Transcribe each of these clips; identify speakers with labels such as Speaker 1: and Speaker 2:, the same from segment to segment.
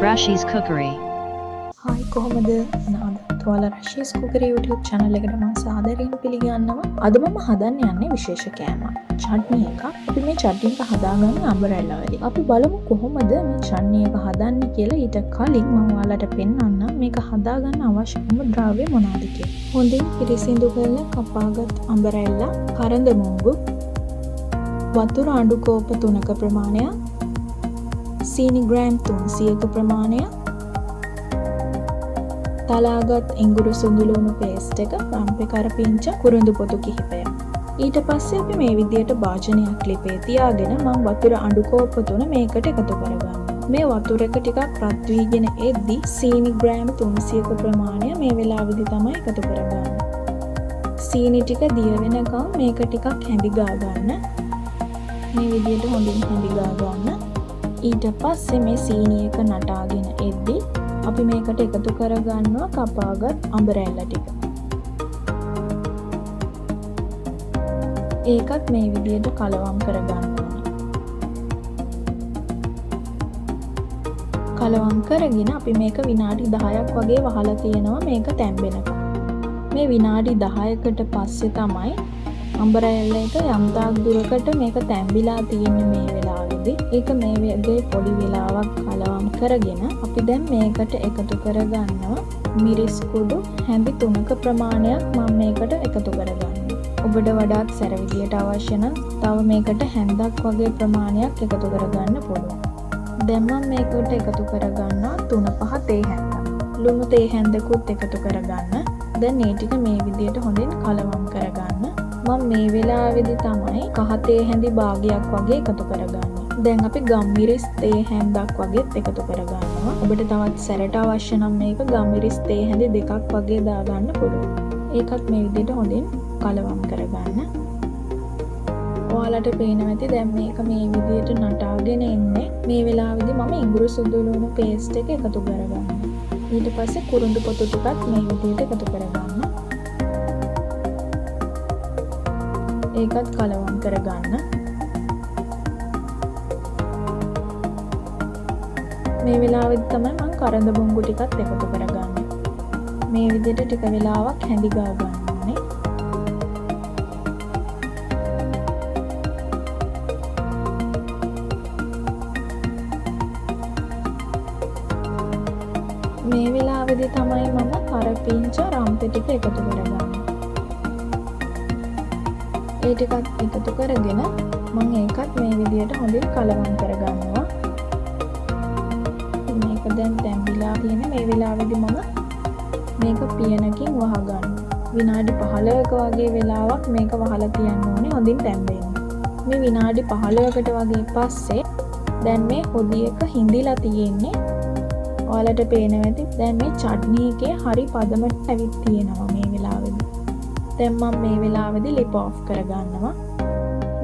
Speaker 1: Rashi's Cookery.
Speaker 2: Hi කොහොමද? අද ඔයාලා රශීස් කුකරි YouTube channel එකට මම සාදරයෙන් පිළිගන්නවා. අද මම හදන්න යන්නේ විශේෂ කෑමක්. චට්නි එකක්. අපි මේ චට්නි එක හදාගන්නේ අම්බරෙල්ලා වලින්. අපි බලමු කොහොමද මේ චට්නි එක හදන්නේ කියලා. ඊට කලින් මම ඔයාලට පෙන්වන්නම් මේක හදාගන්න අවශ්‍ය ද්‍රව්‍ය මොනවද කියලා. හොඳින් පිරිසිදු කරලා කපාගත් අම්බරෙල්ලා, කරඳමුංගු, වතුර අඬු කෝප 3ක ප්‍රමාණයක්, සීනි ග්‍රෑම් 300ක ප්‍රමාණයක්, තලාගත් ඉඟුරු සුදුලුණු පේස්ට් එක, රම්පෙ කරපිංච, කුරුඳු පොතු කිහිපයක්. ඊට පස්සේ අපි මේ විදියට භාජනයක් ලිපේ තියාගෙන මම වතුර අඬු කෝප 3 මේකට එකතු කරගන්නවා. මේ වතුර එක ටිකක් රත් වීගෙන එද්දි සීනි ග්‍රෑම් 300ක ප්‍රමාණය මේ වෙලාවෙදි තමයි එකතු කරගන්නේ. සීනි ටික දිය වෙනකම් මේක ටිකක් හැඳි ගා ගන්න. මේ විදියට හොඳින් හැඳි ගා ගන්න. ඊට පස්සේ මේ සීනි එක නටාගෙන එද්දි අපි මේකට එකතු කරගන්නවා කපාගත් අම්බරෙල්ලා ටික. ඒකත් මේ විදියට කලවම් කරගන්න ඕනේ. කලවම් කරගෙන අපි මේක විනාඩි 10ක් වගේ වහලා තියෙනවා මේක තැම්බෙනකම්. මේ විනාඩි 10කට පස්සේ තමයි අම්බරෙල්ලා එක යම්තාක් දුරකට මේක තැම්බිලා තියෙන්නේ මේ වෙලාවේදී. ඒක මේ වගේ පොඩි වෙලාවක් කලවම් කරගෙන අපි දැන් මේකට එකතු කරගන්නවා මිරිස් කුඩු හැඳි 3ක ප්‍රමාණයක් මම මේකට එකතු කරගන්නවා. ඔබට වඩාත් සැර විදියට අවශ්‍ය නම් තව මේකට හැන්දක් වගේ ප්‍රමාණයක් එකතු කරගන්න පුළුවන්. දැන් මම මේකට එකතු කරගන්නවා 3-5 තේ හැන්දක්. ලුණු තේ හැන්දකුත් එකතු කරගන්න. දැන් මේ ටික මේ විදියට හොඳින් කලවම් කරගන්න. මම මේ වෙලාවේදී තමයි කහ තේ හැඳි භාගයක් වගේ එකතු කරගන්නේ. දැන් අපි ගම්මිරිස් තේ හැන්දක් වගේත් එකතු කරගන්නවා. ඔබට තවත් සැරට අවශ්‍ය නම් මේක ගම්මිරිස් තේ හැඳි දෙකක් වගේ දාගන්න පුළුවන්. ඒකත් මේ විදිහට හොඳින් කලවම් කරගන්න. ඔයාලට පේනවා ඇති දැන් මේක මේ විදිහට නටාගෙන එන්නේ. මේ වෙලාවේදී මම ඉඟුරු සුදුලුණු පේස්ට් එක එකතු කරගන්නවා. ඊට පස්සේ කුරුඳු පොතු ටිකත් මේ විදිහට එකතු කරගන්න. ඒකත් කලවම් කරගන්න. මේ වෙලාවෙදි තමයි මම කරඳමුංගු ටිකත් එකතු කරගන්නේ. මේ විදිහට ටික වෙලාවක් හැඳි ගා ගන්න ඕනේ. මේ වෙලාවෙදි තමයි මම කරපිංච රම්පෙ ටික එකතු කරගන්නේ. ඒ ටිකත් එකතු කරගෙන මම ඒකත් මේ විදිහට හොඳින් කලවම් කරගන්නවා. මේක දැන් තැම්බිලා තියෙන මේ වෙලාවේදී මම මේක පියනකින් වහගන්නවා. විනාඩි 15ක වගේ වෙලාවක් මේක වහලා තියන්න ඕනේ හොඳින් තැම්බෙන්න. මේ විනාඩි 15කට වගේ පස්සේ දැන් මේ හොදි එක හිඳිලා තියෙන්නේ. ඔයාලට පේනවා ඇති දැන් මේ චට්නි එකේ හරි පදමට ඇවිත් තියෙනවා මේ වෙලාවේදී. දැන් මම මේ වෙලාවේදී ලිප් ඔෆ් කරගන්නවා.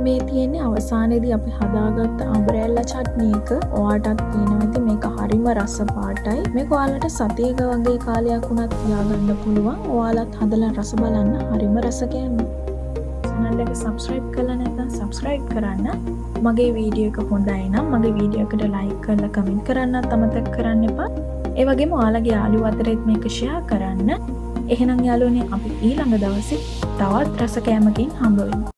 Speaker 2: මේ තියෙන්නේ අවසානයේදී අපි හදාගත්ත අම්බරෙල්ලා චට්නි එක. ඔයාටත් පේනවා ඇති මේක හරිම රස පාටයි. මේක ඔයාලට සතියක වගේ කාලයක් වුණත් තියාගන්න පුළුවන්. ඔයාලත් හදලා රස බලන්න හරිම රස කෑම. channel එක subscribe කරලා නැත්නම් subscribe කරන්න. මගේ වීඩියෝ එක හොඳයි නම් මගේ වීඩියෝ එකට like කරලා comment කරන්නත් අමතක කරන්න එපා. ඒ වගේම ඔයාලගේ යාළුවෝ අතරේත් මේක share කරන්න. එහෙනම් යාළුවනේ අපි ඊළඟ දවසේ තවත් රස කෑමකින් හම්බ වෙමු.